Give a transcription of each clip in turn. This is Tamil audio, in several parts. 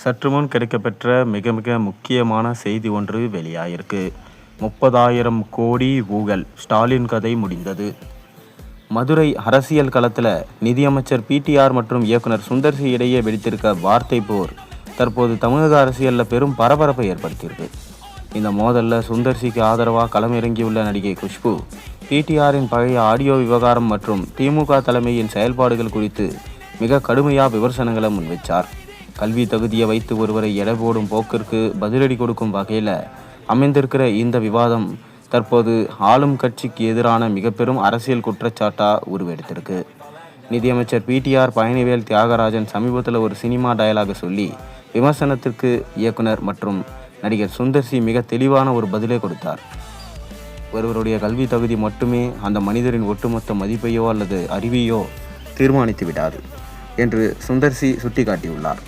சற்று முன் கிடைக்கப்பெற்ற மிக மிக முக்கியமான செய்தி ஒன்று வெளியாயிருக்கு. 30,000 கோடி ஊழல், ஸ்டாலின் கதை முடிந்தது. மதுரை அரசியல் களத்தில் நிதியமைச்சர் பிடிஆர் மற்றும் இயக்குனர் சுந்தர்சி இடையே வெடித்திருக்க வார்த்தை போர் தற்போது தமிழக அரசியலில் பெரும் பரபரப்பை ஏற்படுத்தியிருக்கு. இந்த மோதலில் சுந்தர்சிக்கு ஆதரவாக களமிறங்கியுள்ள நடிகை குஷ்பு பிடிஆரின் பழைய ஆடியோ விவகாரம் மற்றும் திமுக தலைமையின் செயல்பாடுகள் குறித்து மிக கடுமையாக விமர்சனங்களை முன்வைச்சார். கல்வி தகுதியை வைத்து ஒருவரை எடை போடும் போக்கிற்கு பதிலடி கொடுக்கும் வகையில் அமைந்திருக்கிற இந்த விவாதம் தற்போது ஆளும் கட்சிக்கு எதிரான மிக பெரும் அரசியல் குற்றச்சாட்டாக உருவெடுத்திருக்கு. நிதியமைச்சர் பிடிஆர் பழனிவேல் தியாகராஜன் சமீபத்தில் ஒரு சினிமா டயலாக சொல்லி விமர்சனத்திற்கு இயக்குனர் மற்றும் நடிகர் சுந்தர்சி மிக தெளிவான ஒரு பதிலை கொடுத்தார். ஒருவருடைய கல்வி தகுதி மட்டுமே அந்த மனிதரின் ஒட்டுமொத்த மதிப்பையோ அல்லது அறிவையோ தீர்மானித்து விடாது என்று சுந்தர்சி சுட்டிக்காட்டியுள்ளார்.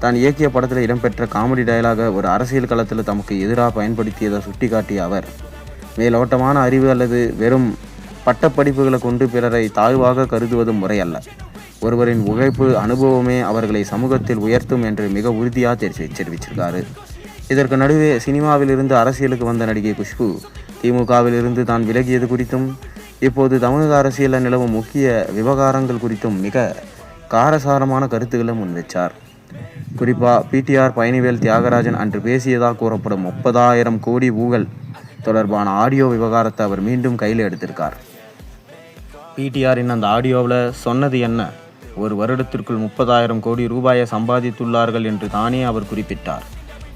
தான் இயக்கிய படத்தில் இடம்பெற்ற காமெடி டயலாக ஒரு அரசியல் களத்தில் தமக்கு எதிராக பயன்படுத்தியதை சுட்டிக்காட்டிய அவர், மேலோட்டமான அறிவு அல்லது வெறும் பட்டப்படிப்புகளை கொண்டு பிறரை தாழ்வாக கருதுவது முறையல்ல, ஒருவரின் உழைப்பு அனுபவமே அவர்களை சமூகத்தில் உயர்த்தும் என்று மிக உறுதியாக தெரிவிச்சிருக்காரு. இதற்கு நடுவே சினிமாவிலிருந்து அரசியலுக்கு வந்த நடிகை குஷ்பு திமுகவிலிருந்து தான் விலகியது குறித்தும் இப்போது தமிழக அரசியலில் நிலவும் முக்கிய விவகாரங்கள் குறித்தும் மிக காரசாரமான கருத்துக்களை முன்வைச்சார். குறிப்பாக பிடிஆர் பழனிவேல் தியாகராஜன் அன்று பேசியதாக கூறப்படும் 30,000 கோடி ஊழல் தொடர்பான ஆடியோ விவகாரத்தை அவர் மீண்டும் கையில் எடுத்திருக்கார். பிடிஆரின் அந்த ஆடியோவில் சொன்னது என்ன? ஒரு வருடத்திற்குள் 30,000 கோடி ரூபாயை சம்பாதித்துள்ளார்கள் என்று தானே அவர் குறிப்பிட்டார்.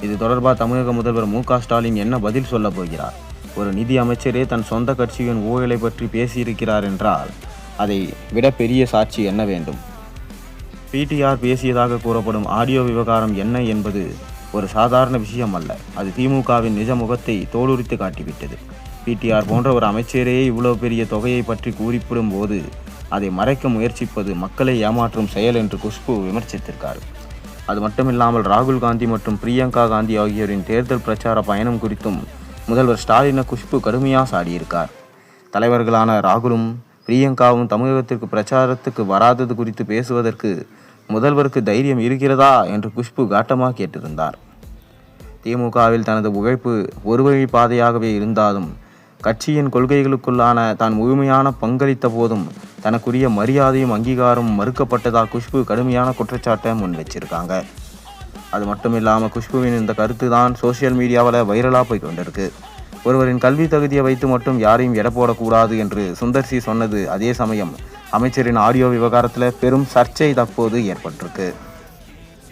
இது தொடர்பாக தமிழக முதல்வர் மு.க. ஸ்டாலின் என்ன பதில் சொல்ல போகிறார்? ஒரு நிதி அமைச்சரே தன் சொந்த கட்சியின் ஊழலை பற்றி பேசியிருக்கிறார் என்றால் அதை விட பெரிய சாட்சி என்ன வேண்டும்? பிடிஆர் பேசியதாக கூறப்படும் ஆடியோ விவகாரம் என்ன என்பது ஒரு சாதாரண விஷயம் அல்ல. அது திமுகவின் நிஜ முகத்தை தோலுரித்து காட்டிவிட்டது. பிடிஆர் போன்ற ஒரு அமைச்சரே இவ்வளவு பெரிய தொகையை பற்றி கூறிப்பிடும் போது அதை மறைக்க முயற்சிப்பது மக்களை ஏமாற்றும் செயல் என்று குஷ்பு விமர்சித்திருக்கார். அது மட்டுமில்லாமல் ராகுல் காந்தி மற்றும் பிரியங்கா காந்தி ஆகியோரின் தேர்தல் பிரச்சார பயணம் குறித்தும் முதல்வர் ஸ்டாலினை குஷ்பு கடுமையாக சாடியிருக்கார். தலைவர்களான ராகுலும் பிரியங்காவும் தமிழகத்திற்கு பிரச்சாரத்துக்கு வராதது குறித்து பேசுவதற்கு முதல்வருக்கு தைரியம் இருக்கிறதா என்று குஷ்பு காட்டமாக கேட்டிருந்தார். திமுகவில் தனது உழைப்பு ஒரு வழி பாதையாகவே இருந்தாலும் கட்சியின் கொள்கைகளுக்குள்ளான தான் முழுமையான பங்களித்த போதும் தனக்குரிய மரியாதையும் அங்கீகாரமும் மறுக்கப்பட்டதாக குஷ்பு கடுமையான குற்றச்சாட்டை முன் வச்சிருக்காங்க. அது மட்டும் இல்லாமல் குஷ்புவின் இந்த கருத்து தான் சோசியல் மீடியாவில் வைரலாக போய் கொண்டிருக்கு. ஒருவரின் கல்வி தகுதியை வைத்து மட்டும் யாரையும் எடை போடக்கூடாது என்று சுந்தர்சி சொன்னது அதே சமயம் அமைச்சரின் ஆடியோ விவகாரத்தில் பெரும் சர்ச்சை தற்போது ஏற்பட்டிருக்கு.